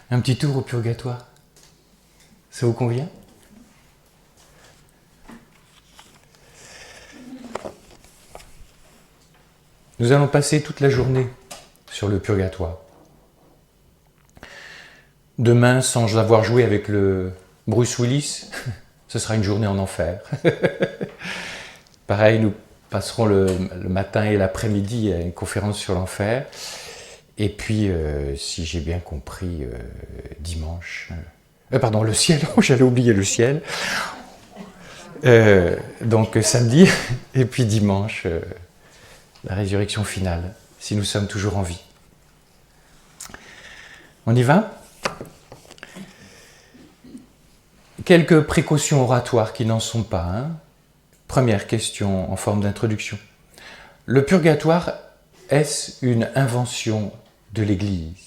Un petit tour au purgatoire. Ça vous convient? Nous allons passer toute la journée sur le purgatoire. Demain, sans avoir joué avec le Bruce Willis, ce sera une journée en enfer. Pareil, nous passerons le matin et l'après-midi à une conférence sur l'enfer. Et puis, si j'ai bien compris, dimanche... pardon, le ciel, j'allais oublier le ciel. Donc samedi, et puis dimanche, la résurrection finale, si nous sommes toujours en vie. On y va ? Quelques précautions oratoires qui n'en sont pas. Hein. Première question en forme d'introduction. Le purgatoire, est-ce une invention de l'Église ?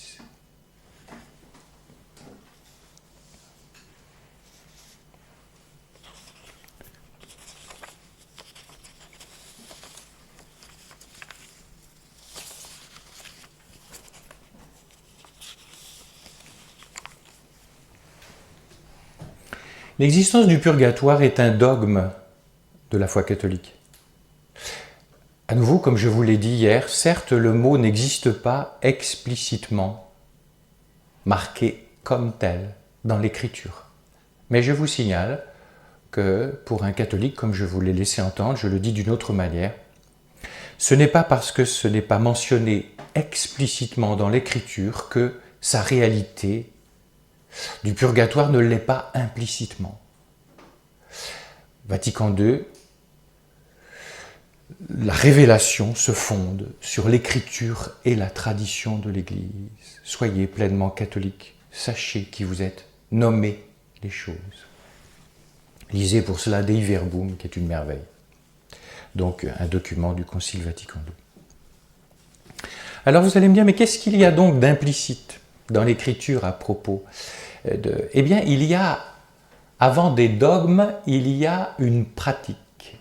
L'existence du purgatoire est un dogme de la foi catholique. À nouveau, comme je vous l'ai dit hier, certes, le mot n'existe pas explicitement marqué comme tel dans l'Écriture. Mais je vous signale que pour un catholique, comme je vous l'ai laissé entendre, je le dis d'une autre manière, ce n'est pas parce que ce n'est pas mentionné explicitement dans l'Écriture que sa réalité du purgatoire ne l'est pas implicitement. Vatican II, la révélation se fonde sur l'Écriture et la tradition de l'Église. Soyez pleinement catholiques, sachez qui vous êtes, nommez les choses. Lisez pour cela Dei Verbum, qui est une merveille. Donc un document du Concile Vatican II. Alors vous allez me dire, mais qu'est-ce qu'il y a donc d'implicite dans l'Écriture à propos de... Eh bien, il y a, avant des dogmes, il y a une pratique.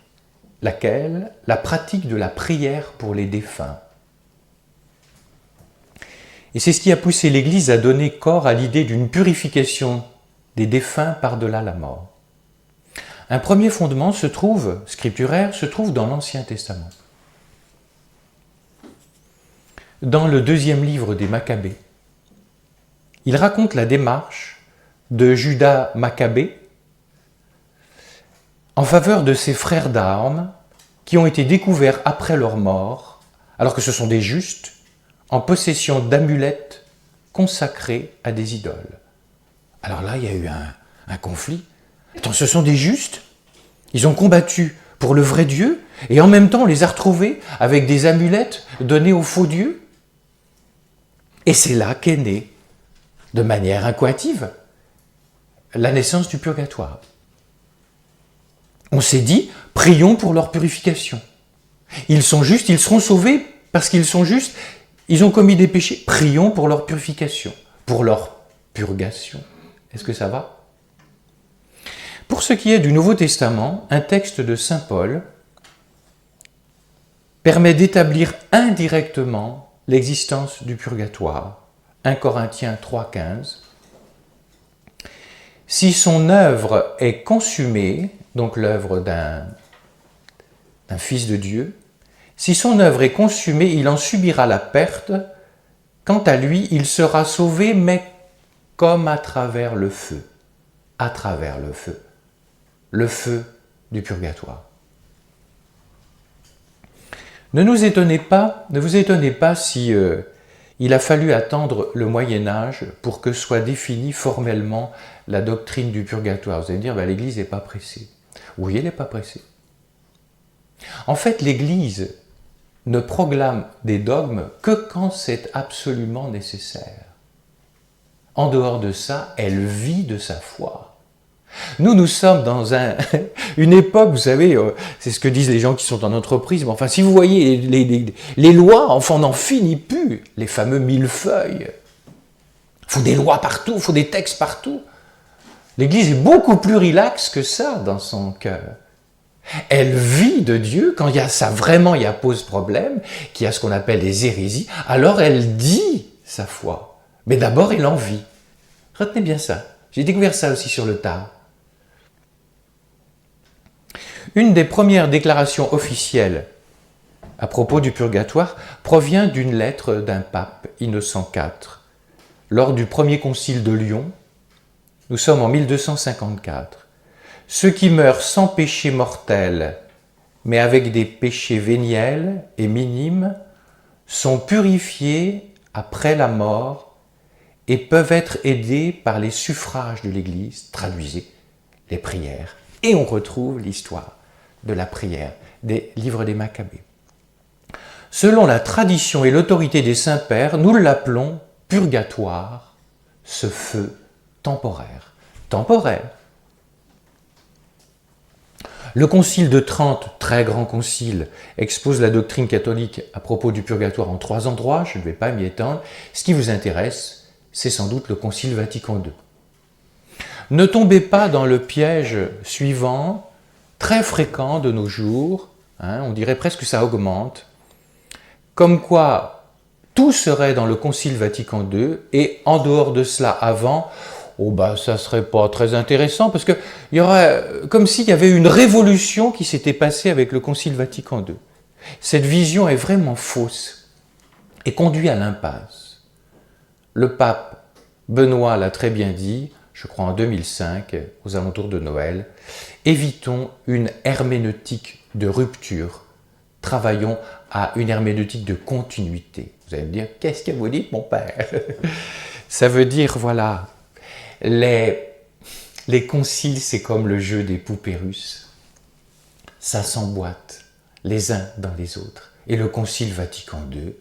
Laquelle? La pratique de la prière pour les défunts. Et c'est ce qui a poussé l'Église à donner corps à l'idée d'une purification des défunts par-delà la mort. Un premier fondement scripturaire se trouve dans l'Ancien Testament. Dans le 2e livre des Maccabées, il raconte la démarche de Judas Maccabée en faveur de ses frères d'armes qui ont été découverts après leur mort, alors que ce sont des justes, en possession d'amulettes consacrées à des idoles. Alors là, il y a eu un conflit. Attends, ce sont des justes, ils ont combattu pour le vrai Dieu, et en même temps, on les a retrouvés avec des amulettes données aux faux dieux. Et c'est là qu'est née, de manière incoative, la naissance du purgatoire. On s'est dit, prions pour leur purification. Ils sont justes, ils seront sauvés parce qu'ils sont justes, ils ont commis des péchés. Prions pour leur purification, pour leur purgation. Est-ce que ça va ? Pour ce qui est du Nouveau Testament, un texte de saint Paul permet d'établir indirectement l'existence du purgatoire. 1 Corinthiens 3,15. Si son œuvre est consumée, donc l'œuvre d'un fils de Dieu, si son œuvre est consumée, il en subira la perte. Quant à lui, il sera sauvé, mais comme à travers le feu. À travers le feu. Le feu du purgatoire. Ne vous étonnez pas si il a fallu attendre le Moyen-Âge pour que soit définie formellement la doctrine du purgatoire. Vous allez me dire, l'Église n'est pas pressée. Oui, elle n'est pas pressée. En fait, l'Église ne proclame des dogmes que quand c'est absolument nécessaire. En dehors de ça, elle vit de sa foi. Nous sommes dans une époque, vous savez, c'est ce que disent les gens qui sont en entreprise, mais enfin, si vous voyez les lois, enfin, on n'en finit plus, les fameux millefeuilles. Il faut des lois partout, il faut des textes partout. L'Église est beaucoup plus relaxe que ça dans son cœur. Elle vit de Dieu, quand il y a ça vraiment, il y a pose problème, qu'il y a ce qu'on appelle les hérésies, alors elle dit sa foi. Mais d'abord, elle en vit. Retenez bien ça. J'ai découvert ça aussi sur le tard. Une des premières déclarations officielles à propos du purgatoire provient d'une lettre d'un pape, Innocent IV, lors du premier concile de Lyon. Nous sommes en 1254. Ceux qui meurent sans péché mortel, mais avec des péchés véniels et minimes, sont purifiés après la mort et peuvent être aidés par les suffrages de l'Église, traduisez les prières. Et on retrouve l'histoire de la prière des livres des Maccabées. Selon la tradition et l'autorité des saints-pères, nous l'appelons purgatoire, ce feu temporaire. Temporaire. Le concile de Trente, très grand concile, expose la doctrine catholique à propos du purgatoire en 3 endroits, je ne vais pas m'y étendre. Ce qui vous intéresse, c'est sans doute le concile Vatican II. Ne tombez pas dans le piège suivant, très fréquent de nos jours, on dirait presque que ça augmente, comme quoi tout serait dans le concile Vatican II et en dehors de cela avant, ça serait pas très intéressant parce qu'il y aurait comme s'il y avait une révolution qui s'était passée avec le concile Vatican II. Cette vision est vraiment fausse et conduit à l'impasse. Le pape Benoît l'a très bien dit, je crois en 2005, aux alentours de Noël, évitons une herméneutique de rupture, travaillons à une herméneutique de continuité. Vous allez me dire, qu'est-ce que vous dites, mon père? Ça veut dire, voilà, les conciles, c'est comme le jeu des poupées russes. Ça s'emboîte les uns dans les autres. Et le concile Vatican II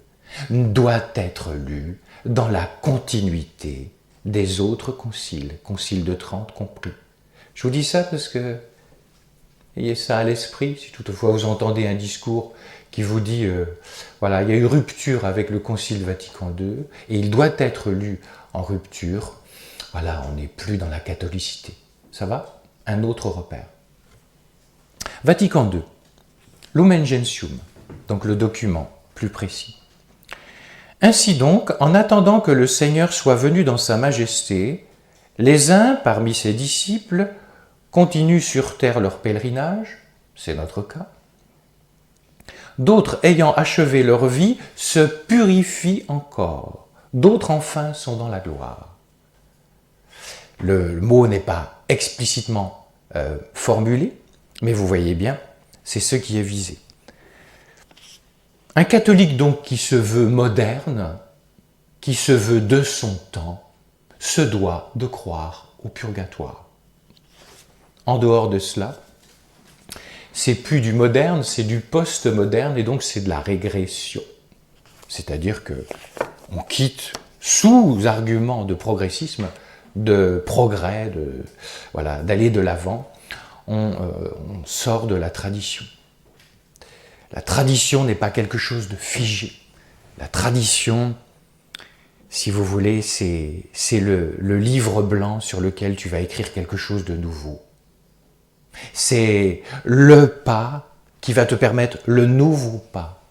doit être lu dans la continuité des autres conciles, concile de Trente compris. Je vous dis ça parce que, ayez ça à l'esprit, si toutefois vous entendez un discours qui vous dit, voilà, il y a eu rupture avec le concile Vatican II, et il doit être lu en rupture, voilà, on n'est plus dans la catholicité. Ça va? Un autre repère. Vatican II, Lumen Gentium, donc le document plus précis. Ainsi donc, en attendant que le Seigneur soit venu dans sa majesté, les uns parmi ses disciples continuent sur terre leur pèlerinage, c'est notre cas. D'autres, ayant achevé leur vie, se purifient encore. D'autres, enfin, sont dans la gloire. Le mot n'est pas explicitement formulé, mais vous voyez bien, c'est ce qui est visé. Un catholique donc qui se veut moderne, qui se veut de son temps, se doit de croire au purgatoire. En dehors de cela, c'est plus du moderne, c'est du post-moderne et donc c'est de la régression. C'est-à-dire que on quitte, sous argument de progressisme, de progrès, d'aller de l'avant, on sort de la tradition. La tradition n'est pas quelque chose de figé. La tradition, si vous voulez, c'est le livre blanc sur lequel tu vas écrire quelque chose de nouveau. C'est le pas qui va te permettre le nouveau pas.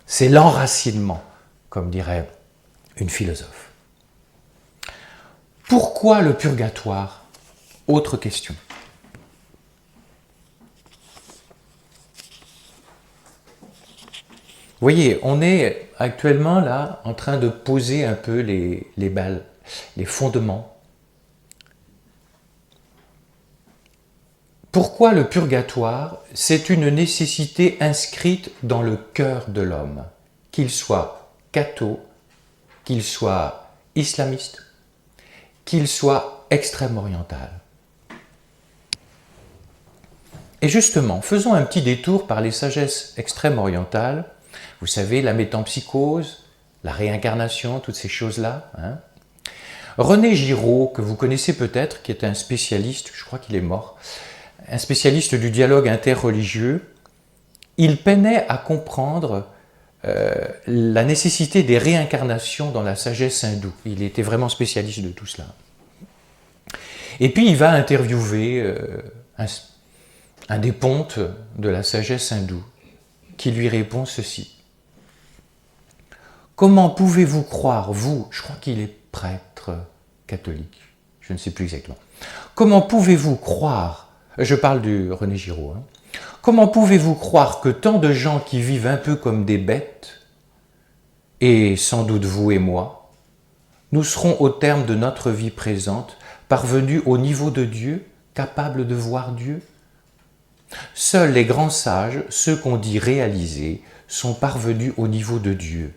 C'est l'enracinement, comme dirait une philosophe. Pourquoi le purgatoire? Autre question. Vous voyez, on est actuellement là en train de poser un peu les balles, les fondements. Pourquoi le purgatoire? C'est une nécessité inscrite dans le cœur de l'homme, qu'il soit catho, qu'il soit islamiste, qu'il soit extrême oriental. Et justement, faisons un petit détour par les sagesses extrême orientales. Vous savez, la métempsychose, la réincarnation, toutes ces choses-là. René Giraud, que vous connaissez peut-être, qui est un spécialiste, je crois qu'il est mort, un spécialiste du dialogue interreligieux, il peinait à comprendre la nécessité des réincarnations dans la sagesse hindoue. Il était vraiment spécialiste de tout cela. Et puis il va interviewer un des pontes de la sagesse hindoue, qui lui répond ceci. Comment pouvez-vous croire, vous, je crois qu'il est prêtre catholique, je ne sais plus exactement. Comment pouvez-vous croire, je parle du René Giraud, comment pouvez-vous croire que tant de gens qui vivent un peu comme des bêtes, et sans doute vous et moi, nous serons au terme de notre vie présente parvenus au niveau de Dieu, capables de voir Dieu? Seuls les grands sages, ceux qu'on dit réalisés, sont parvenus au niveau de Dieu.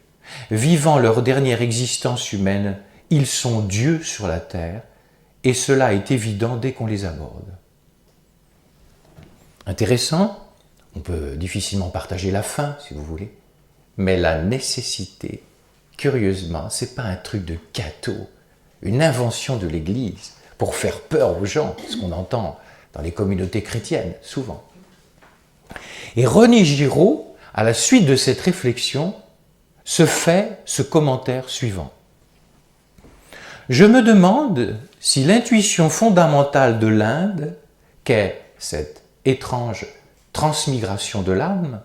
Vivant leur dernière existence humaine, ils sont Dieu sur la terre, et cela est évident dès qu'on les aborde. Intéressant, on peut difficilement partager la fin, si vous voulez, mais la nécessité, curieusement, c'est pas un truc de catho, une invention de l'Église pour faire peur aux gens, ce qu'on entend dans les communautés chrétiennes, souvent. Et René Giraud, à la suite de cette réflexion, se fait ce commentaire suivant. Je me demande si l'intuition fondamentale de l'Inde, qu'est cette étrange transmigration de l'âme,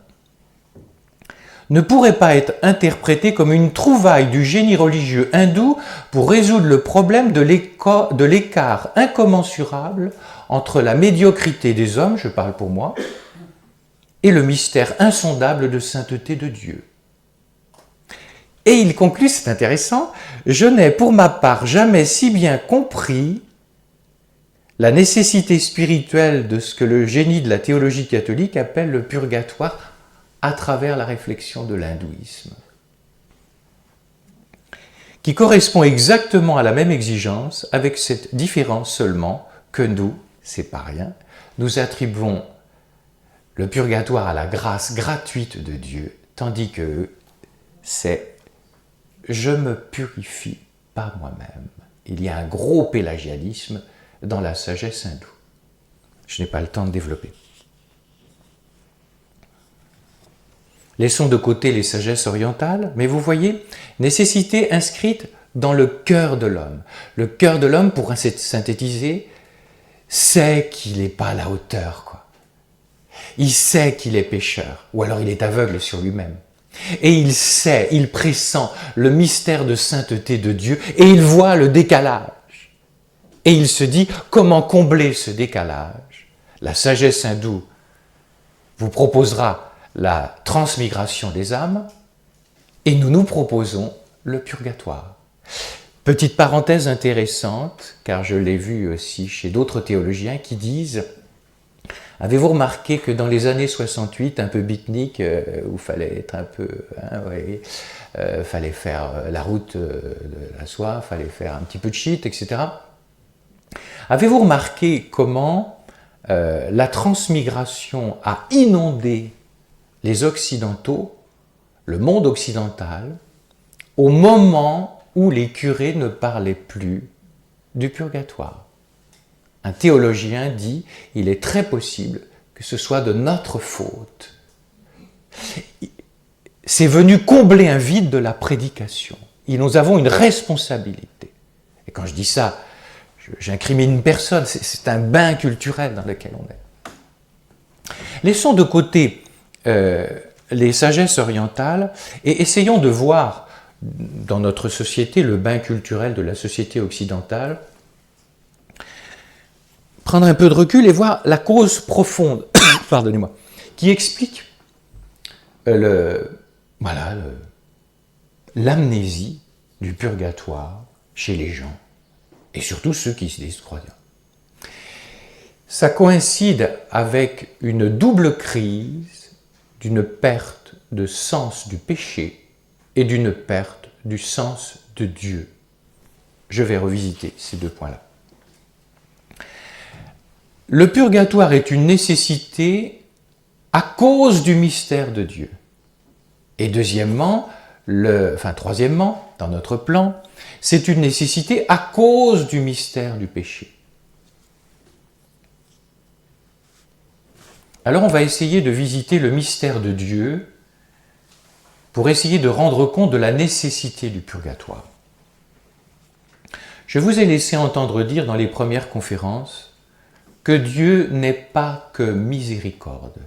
ne pourrait pas être interprétée comme une trouvaille du génie religieux hindou pour résoudre le problème de l'écart incommensurable entre la médiocrité des hommes, je parle pour moi, et le mystère insondable de sainteté de Dieu. Et il conclut, c'est intéressant, « Je n'ai pour ma part jamais si bien compris la nécessité spirituelle de ce que le génie de la théologie catholique appelle le purgatoire à travers la réflexion de l'hindouisme, qui correspond exactement à la même exigence, avec cette différence seulement que nous, c'est pas rien, nous attribuons le purgatoire à la grâce gratuite de Dieu, tandis que c'est « je me purifie par moi-même ». Il y a un gros pélagianisme dans la sagesse hindoue. Je n'ai pas le temps de développer. Laissons de côté les sagesses orientales, mais vous voyez, nécessité inscrite dans le cœur de l'homme. Le cœur de l'homme, pour synthétiser, sait qu'il n'est pas à la hauteur, quoi. Il sait qu'il est pécheur, ou alors il est aveugle sur lui-même. Et il sait, il pressent le mystère de sainteté de Dieu, et il voit le décalage. Et il se dit, comment combler ce décalage? La sagesse hindoue vous proposera la transmigration des âmes, et nous nous proposons le purgatoire. Petite parenthèse intéressante, car je l'ai vu aussi chez d'autres théologiens qui disent « Avez-vous remarqué que dans les années 68, un peu beatnik, où il fallait être un peu... fallait faire la route de la soie, fallait faire un petit peu de shit, etc. Avez-vous remarqué comment la transmigration a inondé les Occidentaux, le monde occidental, au moment où les curés ne parlaient plus du purgatoire? Un théologien dit « il est très possible que ce soit de notre faute ». C'est venu combler un vide de la prédication. Et nous avons une responsabilité. Et quand je dis ça, j'incrimine personne, c'est un bain culturel dans lequel on est. Laissons de côté les sagesses orientales et essayons de voir dans notre société le bain culturel de la société occidentale, prendre un peu de recul et voir la cause profonde, pardonnez-moi, qui explique l'amnésie du purgatoire chez les gens, et surtout ceux qui se disent croyants. Ça coïncide avec une double crise d'une perte de sens du péché et d'une perte du sens de Dieu. Je vais revisiter ces deux points-là. Le purgatoire est une nécessité à cause du mystère de Dieu. Et troisièmement, dans notre plan, c'est une nécessité à cause du mystère du péché. Alors on va essayer de visiter le mystère de Dieu pour essayer de rendre compte de la nécessité du purgatoire. Je vous ai laissé entendre dire dans les premières conférences que Dieu n'est pas que miséricorde.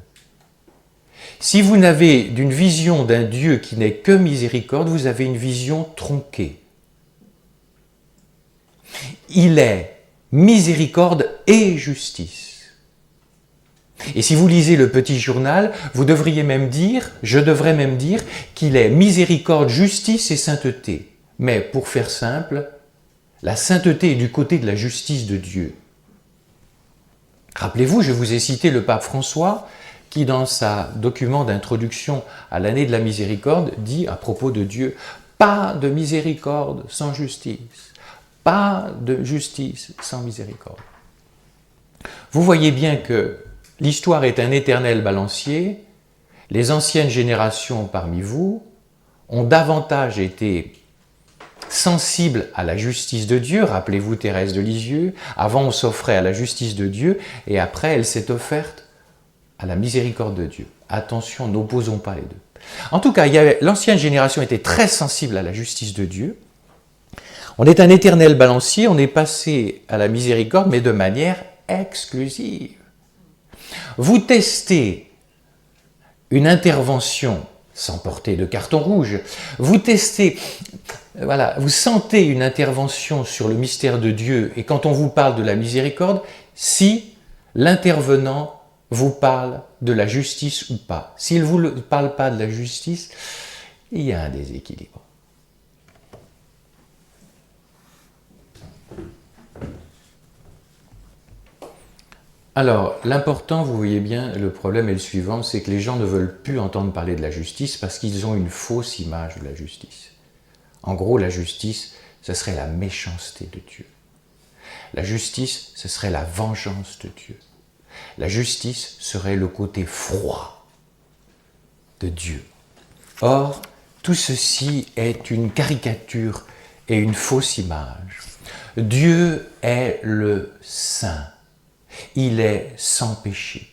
Si vous n'avez d'une vision d'un Dieu qui n'est que miséricorde, vous avez une vision tronquée. Il est miséricorde et justice. Et si vous lisez le petit journal, vous devriez même dire, je devrais même dire, qu'il est miséricorde, justice et sainteté. Mais pour faire simple, la sainteté est du côté de la justice de Dieu. Rappelez-vous, je vous ai cité le pape François, qui dans sa document d'introduction à l'année de la miséricorde dit à propos de Dieu, pas de miséricorde sans justice, pas de justice sans miséricorde. Vous voyez bien que l'histoire est un éternel balancier, les anciennes générations parmi vous ont davantage été sensibles à la justice de Dieu, rappelez-vous Thérèse de Lisieux, avant on s'offrait à la justice de Dieu et après elle s'est offerte à la miséricorde de Dieu. Attention, n'opposons pas les deux. En tout cas, l'ancienne génération était très sensible à la justice de Dieu. On est un éternel balancier, on est passé à la miséricorde, mais de manière exclusive. Vous testez une intervention sans porter de carton rouge, vous testez, voilà, vous sentez une intervention sur le mystère de Dieu, et quand on vous parle de la miséricorde, si l'intervenant vous parle de la justice ou pas. S'il ne vous parle pas de la justice, il y a un déséquilibre. Alors, l'important, vous voyez bien, le problème est le suivant, c'est que les gens ne veulent plus entendre parler de la justice parce qu'ils ont une fausse image de la justice. En gros, la justice, ce serait la méchanceté de Dieu. La justice, ce serait la vengeance de Dieu. La justice serait le côté froid de Dieu. Or, tout ceci est une caricature et une fausse image. Dieu est le saint. Il est sans péché.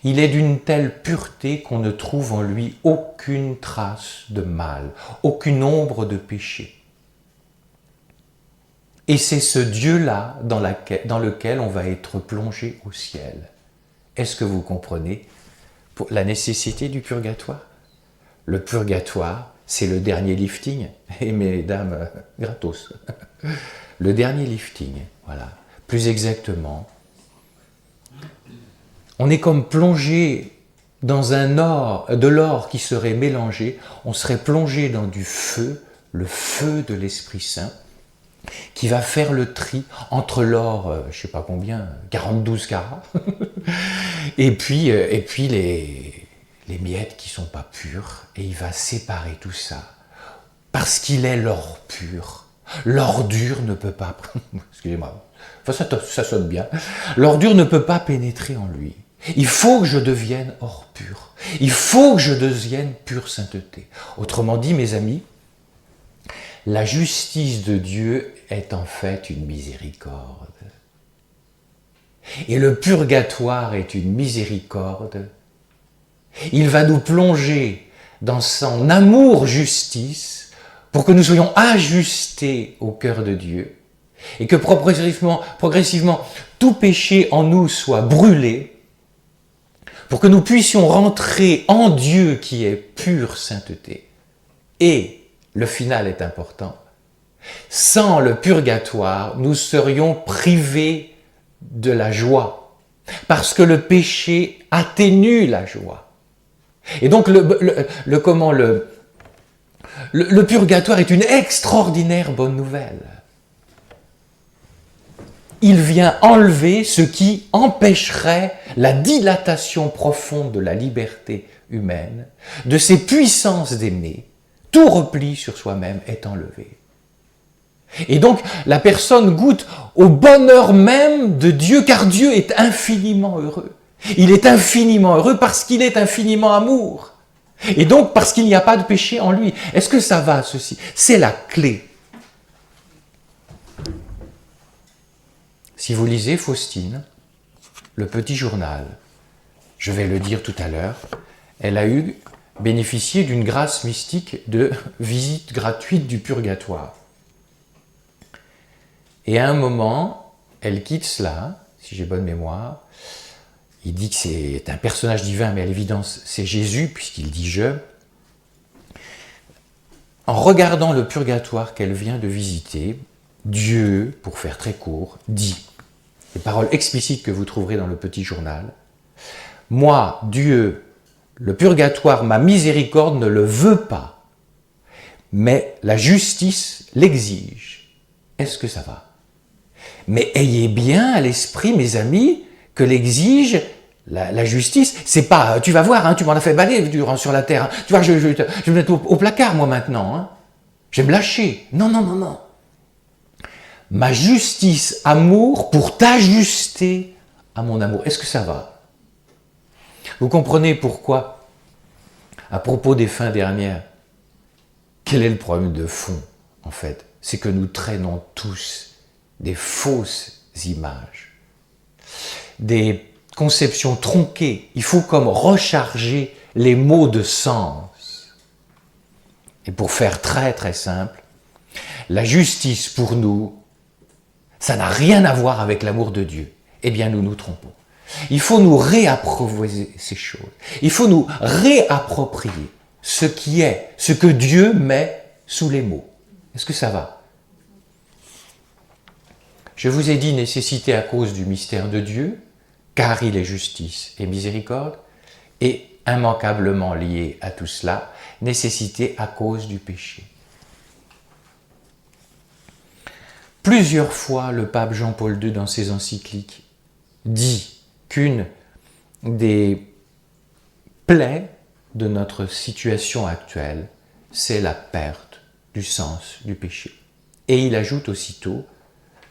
Il est d'une telle pureté qu'on ne trouve en lui aucune trace de mal, aucune ombre de péché. Et c'est ce Dieu-là dans lequel on va être plongé au ciel. Est-ce que vous comprenez la nécessité du purgatoire? Le purgatoire, c'est le dernier lifting. Et mesdames, gratos. Le dernier lifting, voilà. Plus exactement, on est comme plongé dans de l'or qui serait mélangé, on serait plongé dans du feu, le feu de l'Esprit Saint, qui va faire le tri entre l'or, je ne sais pas combien, 42 carats, et puis les miettes qui ne sont pas pures, et il va séparer tout ça, parce qu'il est l'or pur. L'ordure ne peut pas, excusez-moi, enfin ça sonne bien, l'ordure ne peut pas pénétrer en lui. Il faut que je devienne or pur. Il faut que je devienne pure sainteté. Autrement dit, mes amis, la justice de Dieu est en fait une miséricorde. Et le purgatoire est une miséricorde. Il va nous plonger dans son amour-justice pour que nous soyons ajustés au cœur de Dieu et que progressivement tout péché en nous soit brûlé pour que nous puissions rentrer en Dieu qui est pure sainteté. Et le final est important. Sans le purgatoire, nous serions privés de la joie, parce que le péché atténue la joie. Et donc le purgatoire est une extraordinaire bonne nouvelle. Il vient enlever ce qui empêcherait la dilatation profonde de la liberté humaine, de ses puissances d'aimer. Tout repli sur soi-même est enlevé. Et donc, la personne goûte au bonheur même de Dieu, car Dieu est infiniment heureux. Il est infiniment heureux parce qu'il est infiniment amour. Et donc, parce qu'il n'y a pas de péché en lui. Est-ce que ça va, ceci? C'est la clé. Si vous lisez Faustine, le petit journal, je vais le dire tout à l'heure, elle a bénéficié d'une grâce mystique de visite gratuite du purgatoire. Et à un moment, elle quitte cela, si j'ai bonne mémoire, il dit que c'est un personnage divin, mais à l'évidence, c'est Jésus, puisqu'il dit « je ». En regardant le purgatoire qu'elle vient de visiter, Dieu, pour faire très court, dit les paroles explicites que vous trouverez dans le petit journal. Moi, Dieu, le purgatoire, ma miséricorde ne le veut pas, mais la justice l'exige. Est-ce que ça va? Mais ayez bien à l'esprit, mes amis, que l'exige la justice. C'est pas, tu vas voir, hein, tu m'en as fait balayer sur la terre. Hein. Tu vois, je vais me mettre au placard, moi, maintenant. Hein. Je vais me lâcher. Non, non, non, non. Ma justice, amour, pour t'ajuster à mon amour. Est-ce que ça va? Vous comprenez pourquoi, à propos des fins dernières, quel est le problème de fond, en fait? C'est que nous traînons tous des fausses images, des conceptions tronquées. Il faut comme recharger les mots de sens. Et pour faire très très simple, la justice pour nous, ça n'a rien à voir avec l'amour de Dieu. Eh bien, nous nous trompons. Il faut nous réapproprier ces choses. Il faut nous réapproprier ce qui est, ce que Dieu met sous les mots. Est-ce que ça va? Je vous ai dit nécessité à cause du mystère de Dieu, car il est justice et miséricorde, et immanquablement lié à tout cela, nécessité à cause du péché. Plusieurs fois, le pape Jean-Paul II, dans ses encycliques, dit qu'une des plaies de notre situation actuelle, c'est la perte du sens du péché. Et il ajoute aussitôt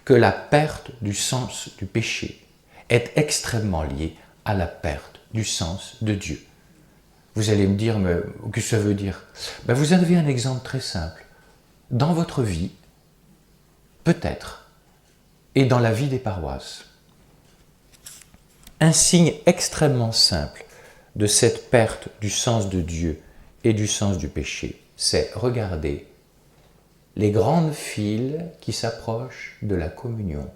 que la perte du sens du péché est extrêmement liée à la perte du sens de Dieu. Vous allez me dire, mais qu'est-ce que ça veut dire? Ben, vous avez un exemple très simple. Dans votre vie, peut-être, et dans la vie des paroisses, un signe extrêmement simple de cette perte du sens de Dieu et du sens du péché, c'est regarder les grandes files qui s'approchent de la communion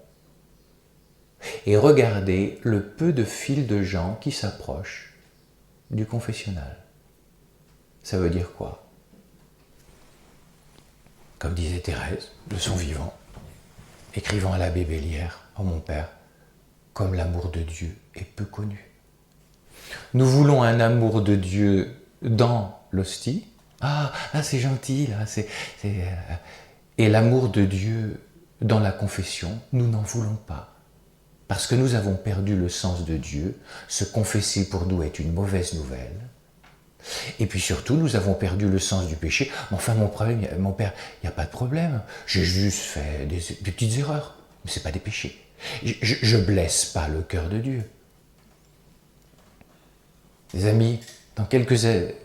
et regarder le peu de files de gens qui s'approchent du confessionnal. Ça veut dire quoi? Comme disait Thérèse, de son vivant, écrivant à l'abbé Bélière, « Oh mon Père, comme l'amour de Dieu est peu connu. » Nous voulons un amour de Dieu dans l'hostie. Ah, c'est gentil, là, Et l'amour de Dieu dans la confession, nous n'en voulons pas. Parce que nous avons perdu le sens de Dieu. Se confesser pour nous est une mauvaise nouvelle. Et puis surtout, nous avons perdu le sens du péché. Mais enfin, mon Père, il n'y a pas de problème. J'ai juste fait des petites erreurs. Mais ce n'est pas des péchés. Je ne blesse pas le cœur de Dieu. Les amis, dans quelques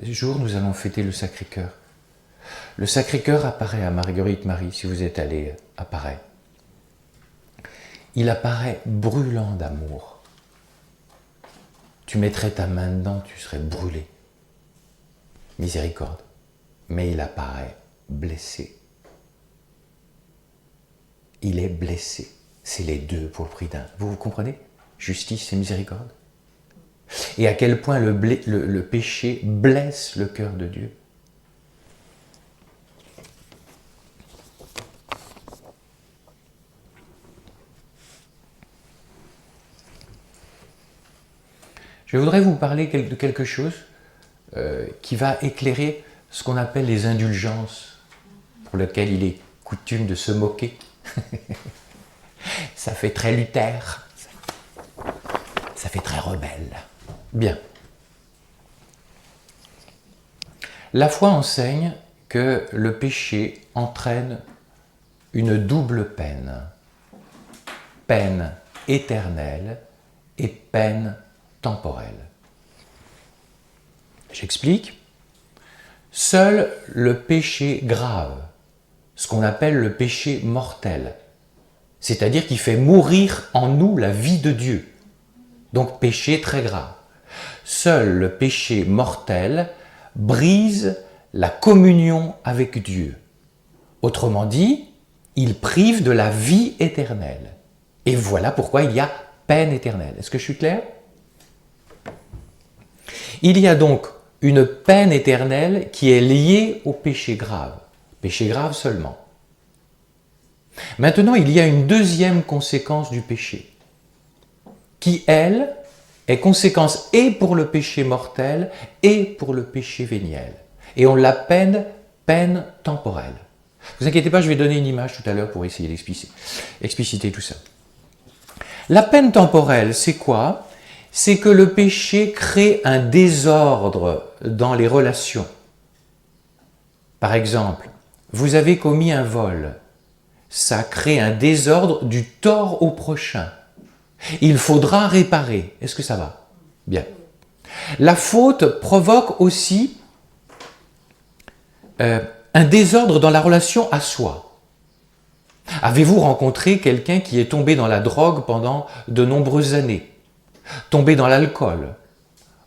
jours, nous allons fêter le Sacré-Cœur. Le Sacré-Cœur apparaît à Marguerite Marie, si vous êtes allé, apparaît. Il apparaît brûlant d'amour. Tu mettrais ta main dedans, tu serais brûlé. Miséricorde. Mais il apparaît blessé. Il est blessé. C'est les deux pour le prix d'un. Vous comprenez? Justice et miséricorde. Et à quel point le péché blesse le cœur de Dieu. Je voudrais vous parler de quelque chose qui va éclairer ce qu'on appelle les indulgences, pour lesquelles il est coutume de se moquer. Ça fait très Luther, ça fait très rebelle. Bien. La foi enseigne que le péché entraîne une double peine. Peine éternelle et peine temporelle. J'explique. Seul le péché grave, ce qu'on appelle le péché mortel, c'est-à-dire qui fait mourir en nous la vie de Dieu, donc péché très grave. Seul le péché mortel brise la communion avec Dieu. Autrement dit, il prive de la vie éternelle. Et voilà pourquoi il y a peine éternelle. Est-ce que je suis clair? Il y a donc une peine éternelle qui est liée au péché grave. Péché grave seulement. Maintenant, il y a une deuxième conséquence du péché. qui, elle, est conséquence et pour le péché mortel et pour le péché véniel. Et on l'appelle peine temporelle. Ne vous inquiétez pas, je vais donner une image tout à l'heure pour essayer d'expliciter tout ça. La peine temporelle, c'est quoi? C'est que le péché crée un désordre dans les relations. Par exemple, vous avez commis un vol. Ça crée un désordre du tort au prochain. Il faudra réparer. Est-ce que ça va? Bien. La faute provoque aussi un désordre dans la relation à soi. Avez-vous rencontré quelqu'un qui est tombé dans la drogue pendant de nombreuses années? Tombé dans l'alcool?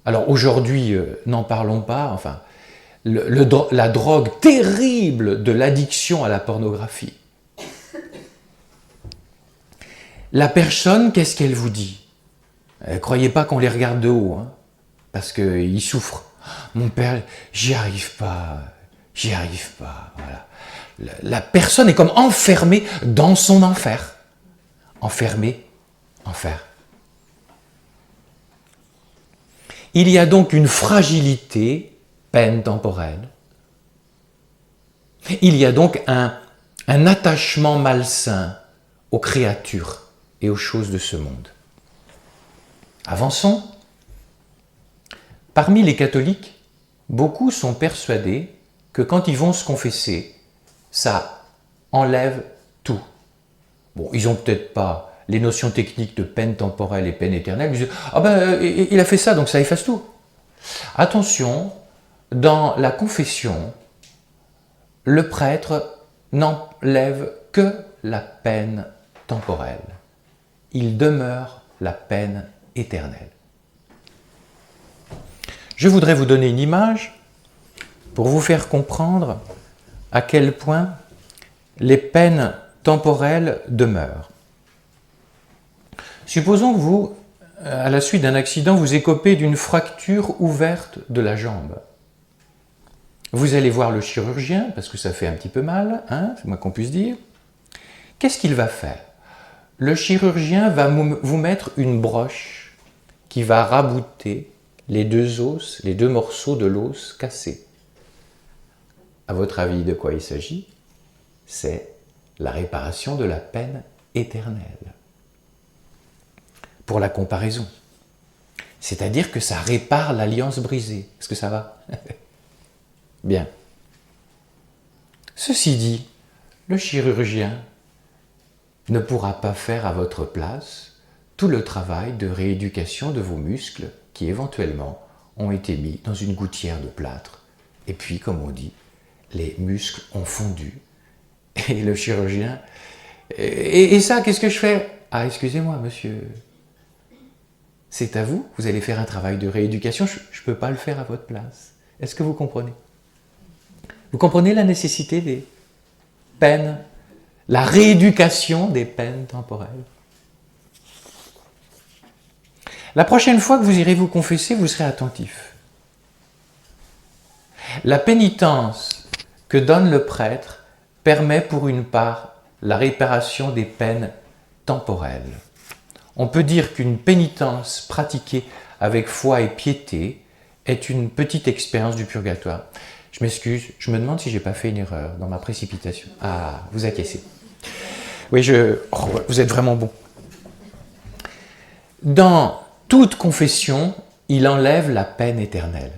Alors aujourd'hui, n'en parlons pas, enfin, la drogue terrible de l'addiction à la pornographie. La personne, qu'est-ce qu'elle vous dit? Croyez pas qu'on les regarde de haut, hein, parce qu'ils souffrent. Mon père, j'y arrive pas, voilà. La personne est comme enfermée dans son enfer. Enfermée, enfer. Il y a donc une fragilité, peine temporelle. Il y a donc un attachement malsain aux créatures et aux choses de ce monde. Avançons. Parmi les catholiques, beaucoup sont persuadés que quand ils vont se confesser, ça enlève tout. Bon, ils n'ont peut-être pas les notions techniques de peine temporelle et peine éternelle. Ils disent « Ah ben, il a fait ça, donc ça efface tout ». Attention, dans la confession, le prêtre n'enlève que la peine temporelle. Il demeure la peine éternelle. Je voudrais vous donner une image pour vous faire comprendre à quel point les peines temporelles demeurent. Supposons que vous, à la suite d'un accident, vous écopez d'une fracture ouverte de la jambe. Vous allez voir le chirurgien, parce que ça fait un petit peu mal, hein, c'est moins qu'on puisse dire. Qu'est-ce qu'il va faire? Le chirurgien va vous mettre une broche qui va rabouter les deux os, les deux morceaux de l'os cassés. À votre avis, de quoi il s'agit? C'est la réparation de la peine éternelle. Pour la comparaison. C'est-à-dire que ça répare l'alliance brisée. Est-ce que ça va? Bien. Ceci dit, le chirurgien ne pourra pas faire à votre place tout le travail de rééducation de vos muscles qui éventuellement ont été mis dans une gouttière de plâtre. Et puis, comme on dit, les muscles ont fondu. Et le chirurgien... Et ça, qu'est-ce que je fais? Ah, excusez-moi, monsieur. C'est à vous, vous allez faire un travail de rééducation, je ne peux pas le faire à votre place. Est-ce que vous comprenez? Vous comprenez la nécessité des peines, la rééducation des peines temporelles? La prochaine fois que vous irez vous confesser, vous serez attentif. La pénitence que donne le prêtre permet pour une part la réparation des peines temporelles. On peut dire qu'une pénitence pratiquée avec foi et piété est une petite expérience du purgatoire. Je m'excuse, je me demande si je n'ai pas fait une erreur dans ma précipitation. Ah, vous acquiescez. Oui, vous êtes vraiment bon. Dans toute confession, il enlève la peine éternelle.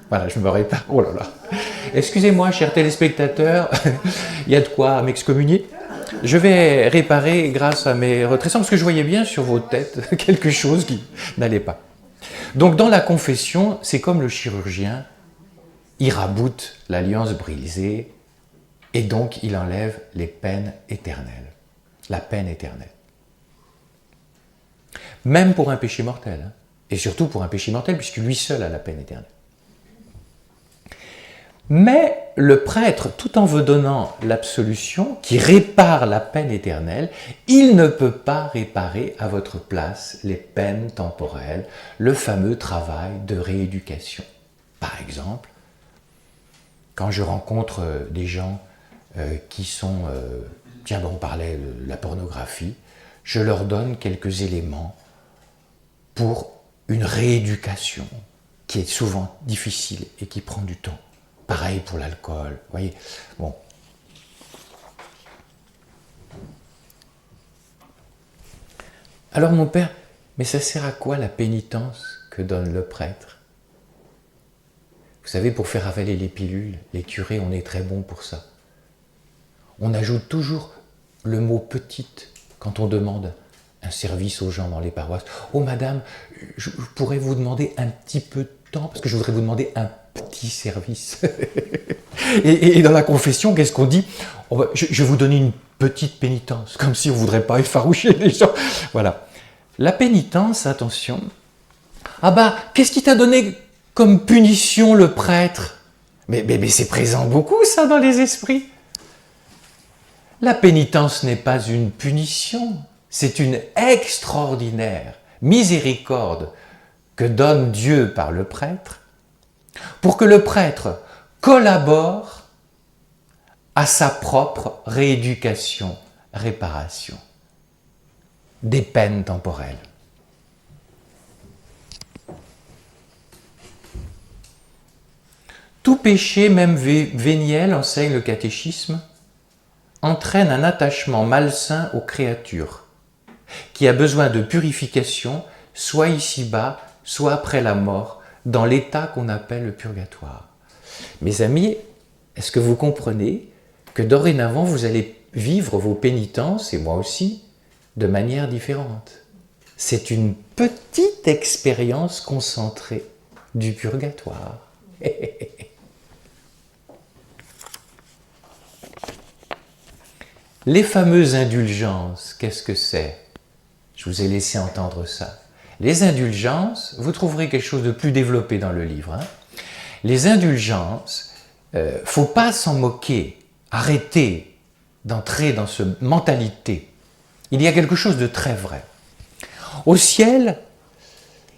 Voilà, je me répète. Oh là là. Excusez-moi, chers téléspectateurs, il y a de quoi m'excommunier. Je vais réparer grâce à mes retraitements, parce que je voyais bien sur vos têtes quelque chose qui n'allait pas. Donc dans la confession, c'est comme le chirurgien, il raboute l'alliance brisée, et donc il enlève les peines éternelles. La peine éternelle. Même pour un péché mortel, hein, et surtout pour un péché mortel, puisque lui seul a la peine éternelle. Mais le prêtre, tout en vous donnant l'absolution qui répare la peine éternelle, il ne peut pas réparer à votre place les peines temporelles, le fameux travail de rééducation. Par exemple, quand je rencontre des gens qui sont... tiens, on parlait de la pornographie, je leur donne quelques éléments pour une rééducation qui est souvent difficile et qui prend du temps. Pareil pour l'alcool, vous voyez. Bon. Alors mon père, mais ça sert à quoi la pénitence que donne le prêtre? Vous savez, pour faire avaler les pilules, les curés, on est très bon pour ça. On ajoute toujours le mot « petite » quand on demande un service aux gens dans les paroisses. « Oh madame, je pourrais vous demander un petit peu de temps parce que je voudrais vous demander un petit service. » et dans la confession, qu'est-ce qu'on dit? Oh, je vais vous donner une petite pénitence, comme si on ne voudrait pas effaroucher les gens. Voilà. La pénitence, attention. Ah bah, qu'est-ce qui t'a donné comme punition le prêtre? Mais c'est présent beaucoup ça dans les esprits. La pénitence n'est pas une punition, c'est une extraordinaire miséricorde que donne Dieu par le prêtre pour que le prêtre collabore à sa propre rééducation, réparation des peines temporelles. Tout péché, même véniel, enseigne le catéchisme, entraîne un attachement malsain aux créatures, qui a besoin de purification, soit ici-bas, soit après la mort, dans l'état qu'on appelle le purgatoire. Mes amis, est-ce que vous comprenez que dorénavant, vous allez vivre vos pénitences, et moi aussi, de manière différente? C'est une petite expérience concentrée du purgatoire. Les fameuses indulgences, qu'est-ce que c'est? Je vous ai laissé entendre ça. Les indulgences, vous trouverez quelque chose de plus développé dans le livre. Les indulgences, faut pas s'en moquer, arrêtez d'entrer dans cette mentalité. Il y a quelque chose de très vrai. Au ciel,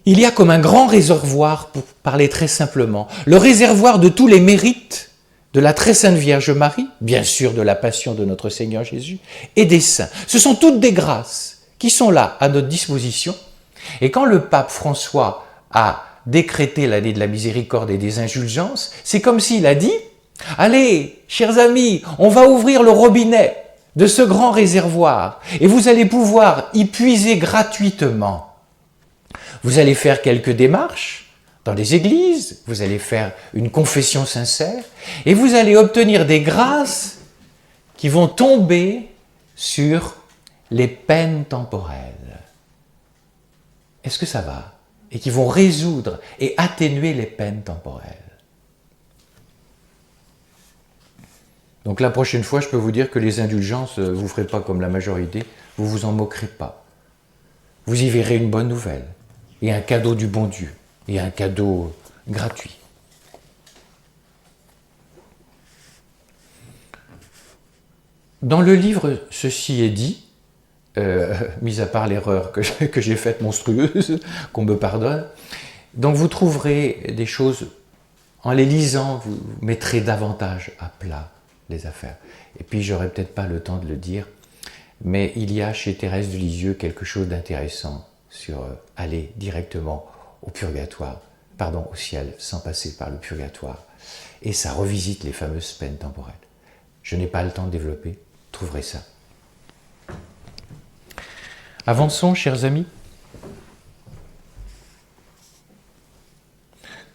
il y a comme un grand réservoir, pour parler très simplement, le réservoir de tous les mérites de la très sainte Vierge Marie, bien sûr de la passion de notre Seigneur Jésus, et des saints. Ce sont toutes des grâces qui sont là à notre disposition. Et quand le pape François a décrété l'année de la miséricorde et des indulgences, c'est comme s'il a dit « Allez, chers amis, on va ouvrir le robinet de ce grand réservoir et vous allez pouvoir y puiser gratuitement. Vous allez faire quelques démarches dans les églises, vous allez faire une confession sincère et vous allez obtenir des grâces qui vont tomber sur les peines temporelles. Est-ce que ça va? Et qui vont résoudre et atténuer les peines temporelles. Donc la prochaine fois, je peux vous dire que les indulgences, vous ne ferez pas comme la majorité, vous ne vous en moquerez pas. Vous y verrez une bonne nouvelle, et un cadeau du bon Dieu, et un cadeau gratuit. Dans le livre « Ceci est dit », mis à part l'erreur que j'ai faite monstrueuse, qu'on me pardonne, donc vous trouverez des choses, en les lisant, vous mettrez davantage à plat les affaires. Et puis, j'aurai peut-être pas le temps de le dire, mais il y a chez Thérèse de Lisieux quelque chose d'intéressant sur aller directement au purgatoire, pardon, au ciel, sans passer par le purgatoire. Et ça revisite les fameuses peines temporelles. Je n'ai pas le temps de développer, vous trouverez ça. Avançons, chers amis.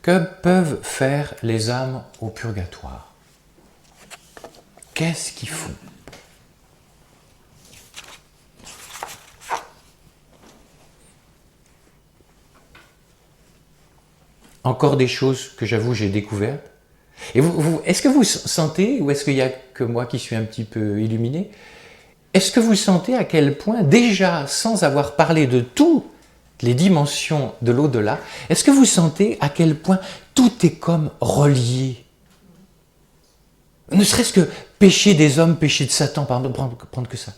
Que peuvent faire les âmes au purgatoire? Qu'est-ce qu'ils font? Encore des choses que j'avoue j'ai découvertes. Et est-ce que vous sentez, ou est-ce qu'il n'y a que moi qui suis un petit peu illuminé, est-ce que vous sentez à quel point, déjà sans avoir parlé de toutes les dimensions de l'au-delà, est-ce que vous sentez à quel point tout est comme relié? Ne serait-ce que péché des hommes, péché de Satan, prendre que ça.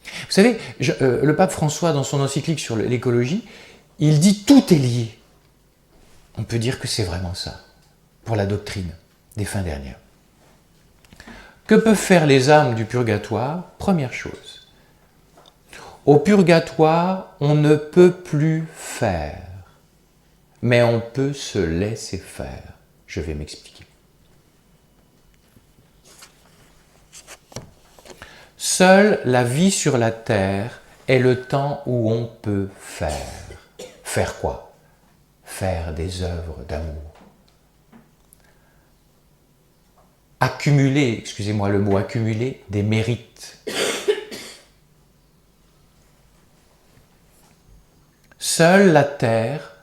Vous savez, le pape François, dans son encyclique sur l'écologie, il dit « tout est lié ». On peut dire que c'est vraiment ça, pour la doctrine des fins dernières. Que peuvent faire les âmes du purgatoire? Première chose, Au purgatoire, on ne peut plus faire, mais on peut se laisser faire. Je vais m'expliquer. Seule la vie sur la terre est le temps où on peut faire. Faire quoi? Faire des œuvres d'amour. Accumuler, excusez-moi le mot accumuler, des mérites. Seule la terre,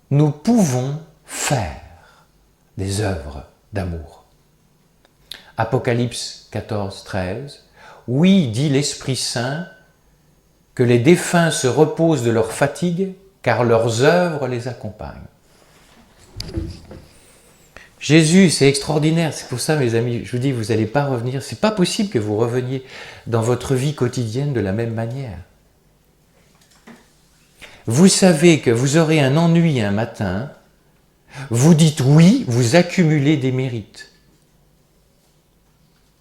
nous pouvons faire des œuvres d'amour. Apocalypse 14, 13. Oui, dit l'Esprit Saint, que les défunts se reposent de leur fatigue, car leurs œuvres les accompagnent. Jésus, c'est extraordinaire, c'est pour ça mes amis, je vous dis, vous n'allez pas revenir, c'est pas possible que vous reveniez dans votre vie quotidienne de la même manière. Vous savez que vous aurez un ennui un matin, vous dites oui, vous accumulez des mérites.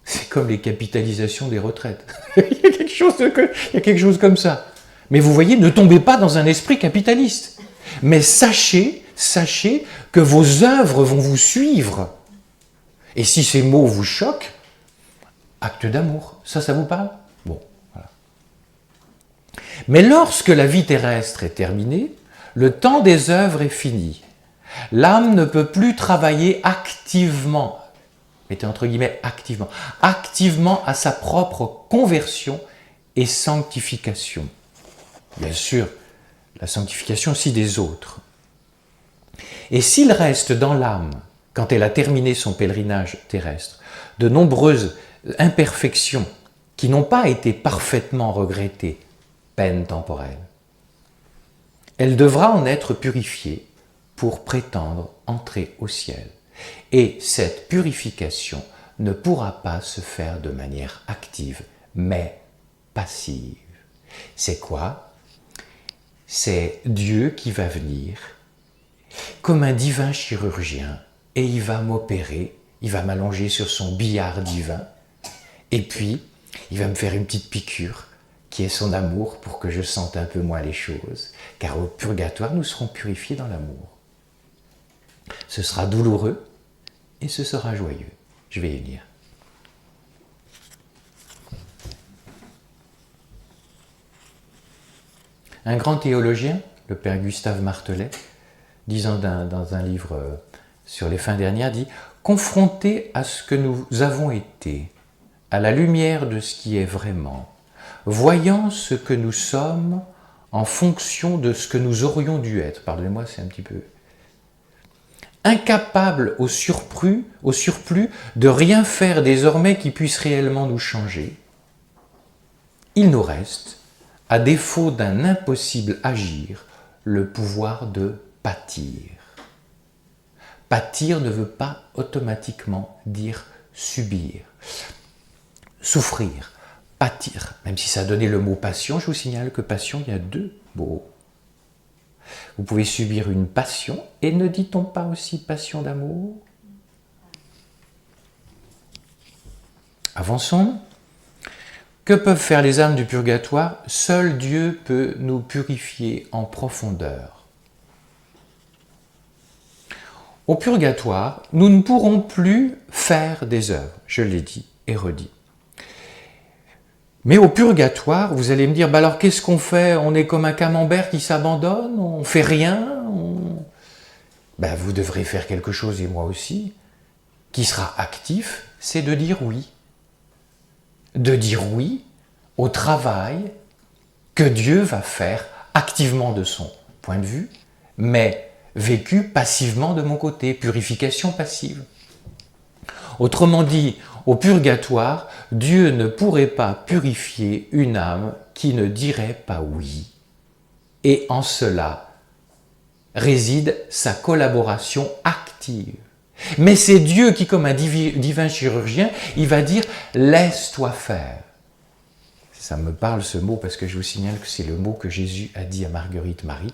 C'est comme les capitalisations des retraites. Il y a quelque chose comme ça. Mais vous voyez, ne tombez pas dans un esprit capitaliste. Mais sachez que vos œuvres vont vous suivre. Et si ces mots vous choquent, acte d'amour, ça vous parle? Bon, voilà. Mais lorsque la vie terrestre est terminée, le temps des œuvres est fini. L'âme ne peut plus travailler activement, mettez entre guillemets activement à sa propre conversion et sanctification. Bien sûr, la sanctification aussi des autres. Et s'il reste dans l'âme, quand elle a terminé son pèlerinage terrestre, de nombreuses imperfections qui n'ont pas été parfaitement regrettées, peine temporelle, elle devra en être purifiée pour prétendre entrer au ciel. Et cette purification ne pourra pas se faire de manière active, mais passive. C'est quoi? C'est Dieu qui va venir comme un divin chirurgien et il va m'opérer, il va m'allonger sur son billard divin et puis il va me faire une petite piqûre qui est son amour pour que je sente un peu moins les choses, car au purgatoire nous serons purifiés dans l'amour. Ce sera douloureux et ce sera joyeux. Je vais y venir. Un grand théologien, le père Gustave Martelet, disant dans un livre sur les fins dernières, dit « Confrontés à ce que nous avons été, à la lumière de ce qui est vraiment, voyant ce que nous sommes en fonction de ce que nous aurions dû être. » Pardonnez-moi, c'est un petit peu... Incapables au surplus de rien faire désormais qui puisse réellement nous changer, il nous reste, à défaut d'un impossible agir, le pouvoir de pâtir. Pâtir ne veut pas automatiquement dire subir. Souffrir, pâtir, même si ça a donné le mot passion, je vous signale que passion, il y a deux mots. Vous pouvez subir une passion, et ne dit-on pas aussi passion d'amour? Avançons. Que peuvent faire les âmes du purgatoire? Seul Dieu peut nous purifier en profondeur. Au purgatoire, nous ne pourrons plus faire des œuvres, je l'ai dit et redit. Mais au purgatoire, vous allez me dire, bah alors qu'est-ce qu'on fait? On est comme un camembert qui s'abandonne? On fait rien? Ben, vous devrez faire quelque chose, et moi aussi, qui sera actif, c'est de dire oui. De dire oui au travail que Dieu va faire activement de son point de vue, mais vécu passivement de mon côté, purification passive. Autrement dit, au purgatoire, Dieu ne pourrait pas purifier une âme qui ne dirait pas oui. Et en cela réside sa collaboration active. Mais c'est Dieu qui, comme un divin chirurgien, il va dire « laisse-toi faire ». Ça me parle ce mot parce que je vous signale que c'est le mot que Jésus a dit à Marguerite Marie.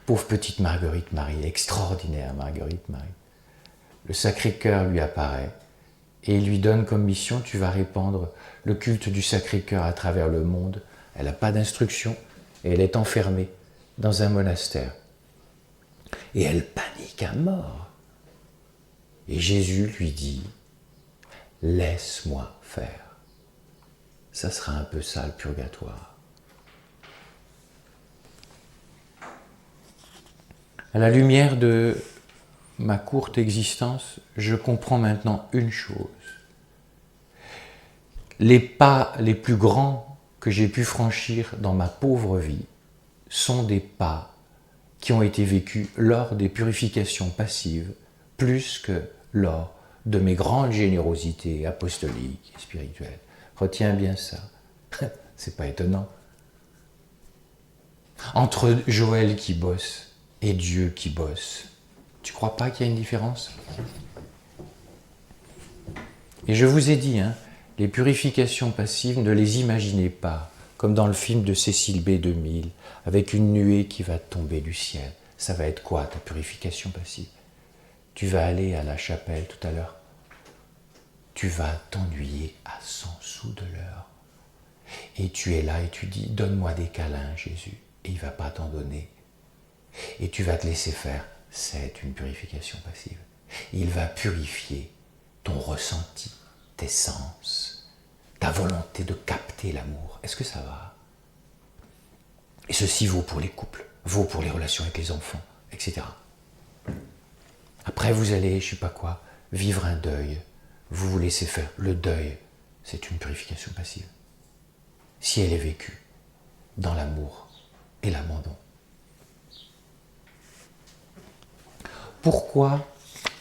Pauvre petite Marguerite Marie, extraordinaire Marguerite Marie. Le Sacré-Cœur lui apparaît et il lui donne comme mission « tu vas répandre le culte du Sacré-Cœur à travers le monde Elle n'a pas d'instruction et elle est enfermée dans un monastère. Et elle panique à mort. Et Jésus lui dit, laisse-moi faire. Ça sera un peu ça le purgatoire. À la lumière de ma courte existence, je comprends maintenant une chose. Les pas les plus grands que j'ai pu franchir dans ma pauvre vie sont des pas qui ont été vécus lors des purifications passives, plus que lors de mes grandes générosités apostoliques et spirituelles. Retiens bien ça. C'est pas étonnant. Entre Joël qui bosse et Dieu qui bosse, tu crois pas qu'il y a une différence? Et je vous ai dit, les purifications passives, ne les imaginez pas comme dans le film de Cécile B. 2000, avec une nuée qui va tomber du ciel. Ça va être quoi ta purification passive? Tu vas aller à la chapelle tout à l'heure. Tu vas t'ennuyer à 100 sous de l'heure. Et tu es là et tu dis, donne-moi des câlins, Jésus. Et il ne va pas t'en donner. Et tu vas te laisser faire. C'est une purification passive. Il va purifier ton ressenti, tes sens, ta volonté de capter l'amour. Est-ce que ça va? Et ceci vaut pour les couples, vaut pour les relations avec les enfants, etc. Après, vous allez, je ne sais pas quoi, vivre un deuil. Vous vous laissez faire. Le deuil, c'est une purification passive. Si elle est vécue dans l'amour et l'abandon. Pourquoi,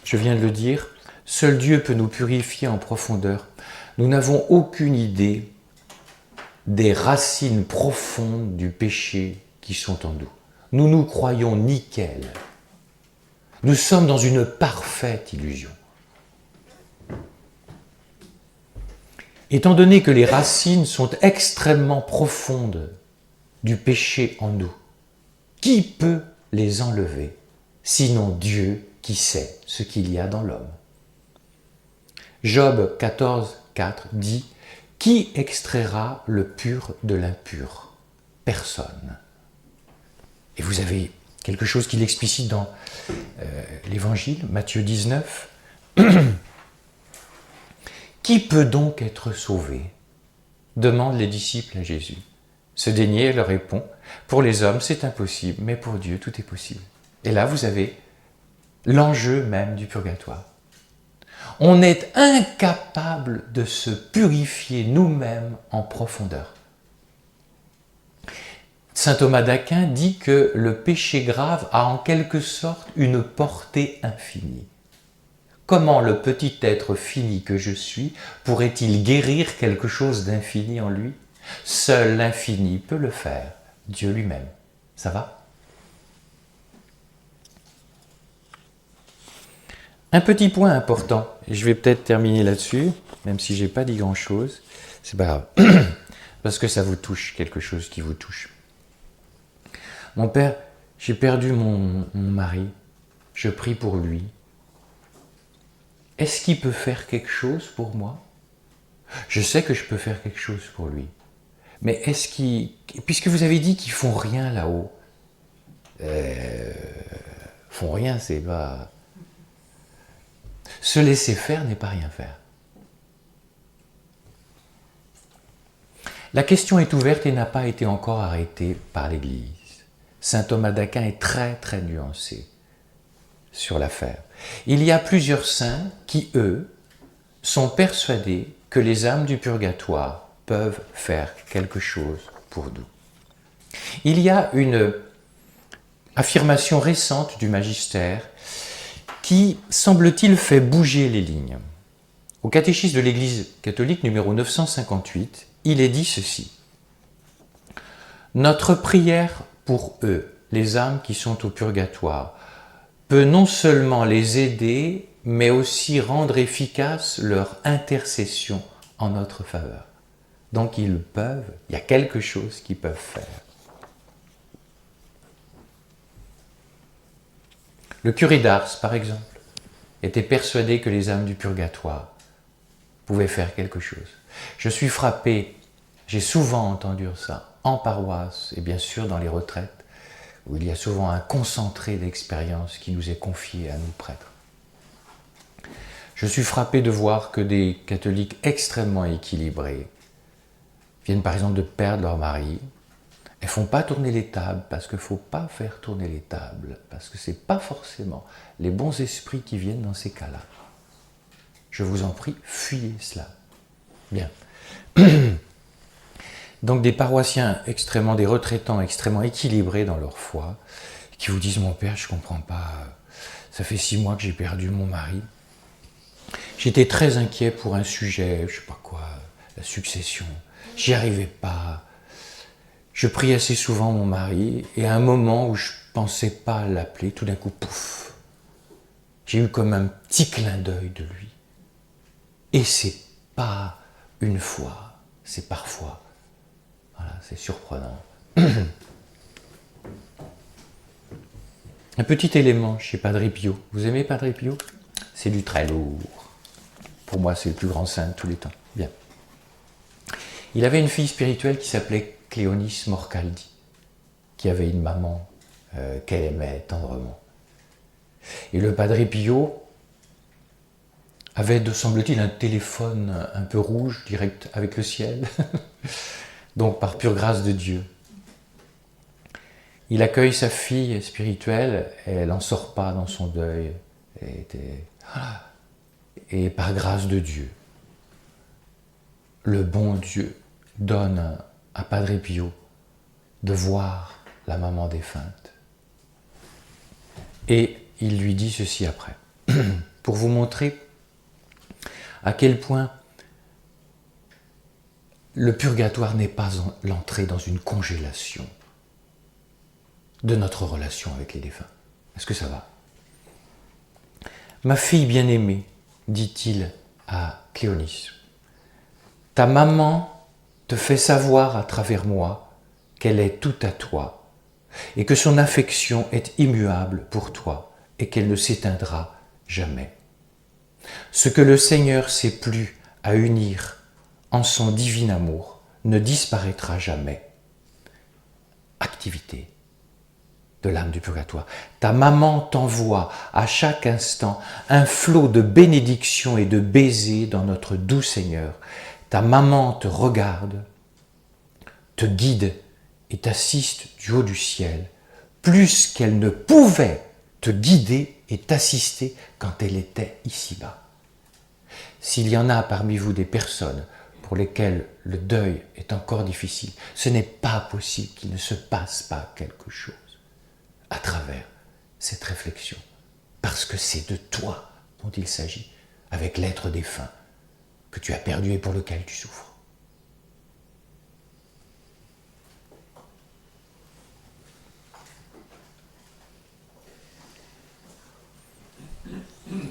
je viens de le dire, seul Dieu peut nous purifier en profondeur. Nous n'avons aucune idée des racines profondes du péché qui sont en nous. Nous nous croyons nickel. Nous sommes dans une parfaite illusion. Étant donné que les racines sont extrêmement profondes du péché en nous, qui peut les enlever, sinon Dieu qui sait ce qu'il y a dans l'homme? Job 14, 4 dit « Qui extraira le pur de l'impur? Personne. » Et vous avez quelque chose qui l'explicite dans l'Évangile, Matthieu 19. Qui peut donc être sauvé? Demandent les disciples à Jésus. Ce dernier leur répond, pour les hommes c'est impossible, mais pour Dieu tout est possible. Et là vous avez l'enjeu même du purgatoire. On est incapable de se purifier nous-mêmes en profondeur. Saint Thomas d'Aquin dit que le péché grave a en quelque sorte une portée infinie. Comment le petit être fini que je suis pourrait-il guérir quelque chose d'infini en lui? Seul l'infini peut le faire, Dieu lui-même. Ça va? Un petit point important, et je vais peut-être terminer là-dessus, même si je n'ai pas dit grand-chose, c'est pas grave, parce que ça vous touche, quelque chose qui vous touche. Mon père, j'ai perdu mon mari, je prie pour lui. Est-ce qu'il peut faire quelque chose pour moi? Je sais que je peux faire quelque chose pour lui. Mais est-ce qu'il... Puisque vous avez dit qu'ils font rien là-haut. Font rien, c'est pas... Se laisser faire n'est pas rien faire. La question est ouverte et n'a pas été encore arrêtée par l'Église. Saint Thomas d'Aquin est très très nuancé sur l'affaire. Il y a plusieurs saints qui, eux, sont persuadés que les âmes du purgatoire peuvent faire quelque chose pour nous. Il y a une affirmation récente du magistère qui, semble-t-il, fait bouger les lignes. Au catéchisme de l'Église catholique numéro 958, il est dit ceci. Notre prière pour eux, les âmes qui sont au purgatoire, peut non seulement les aider, mais aussi rendre efficace leur intercession en notre faveur. Donc ils peuvent, il y a quelque chose qu'ils peuvent faire. Le curé d'Ars, par exemple, était persuadé que les âmes du purgatoire pouvaient faire quelque chose. Je suis frappé, j'ai souvent entendu ça, en paroisse et bien sûr dans les retraites, où il y a souvent un concentré d'expérience qui nous est confié à nous prêtres. Je suis frappé de voir que des catholiques extrêmement équilibrés viennent par exemple de perdre leur mari. Elles ne font pas tourner les tables parce qu'il ne faut pas faire tourner les tables, parce que ce n'est pas forcément les bons esprits qui viennent dans ces cas-là. Je vous en prie, fuyez cela. Bien. Donc des paroissiens extrêmement, des retraitants extrêmement équilibrés dans leur foi, qui vous disent « Mon père, je ne comprends pas, ça fait 6 mois que j'ai perdu mon mari. J'étais très inquiet pour un sujet, je ne sais pas quoi, la succession. J'y arrivais pas. Je prie assez souvent mon mari, et à un moment où je ne pensais pas l'appeler, tout d'un coup, pouf, j'ai eu comme un petit clin d'œil de lui. Et c'est pas une fois, c'est parfois. Voilà, c'est surprenant. Un petit élément chez Padre Pio. Vous aimez Padre Pio? C'est du très lourd. Pour moi, c'est le plus grand saint de tous les temps. Bien. Il avait une fille spirituelle qui s'appelait Cléonis Morcaldi, qui avait une maman qu'elle aimait tendrement. Et le Padre Pio avait, semble-t-il, un téléphone un peu rouge, direct avec le ciel, donc par pure grâce de Dieu. Il accueille sa fille spirituelle, et elle n'en sort pas dans son deuil. Et par grâce de Dieu, le bon Dieu donne à Padre Pio de voir la maman défunte. Et il lui dit ceci après, pour vous montrer à quel point le purgatoire n'est pas l'entrée dans une congélation de notre relation avec les défunts. Est-ce que ça va? Ma fille bien-aimée, dit-il à Cléonis, ta maman te fait savoir à travers moi qu'elle est tout à toi et que son affection est immuable pour toi et qu'elle ne s'éteindra jamais. Ce que le Seigneur s'est plu à unir en son divin amour ne disparaîtra jamais. Activité de l'âme du purgatoire. Ta maman t'envoie à chaque instant un flot de bénédictions et de baisers dans notre doux Seigneur. Ta maman te regarde, te guide et t'assiste du haut du ciel, plus qu'elle ne pouvait te guider et t'assister quand elle était ici-bas. S'il y en a parmi vous des personnes pour lesquelles le deuil est encore difficile, ce n'est pas possible qu'il ne se passe pas quelque chose à travers cette réflexion, parce que c'est de toi dont il s'agit, avec l'être défunt que tu as perdu et pour lequel tu souffres.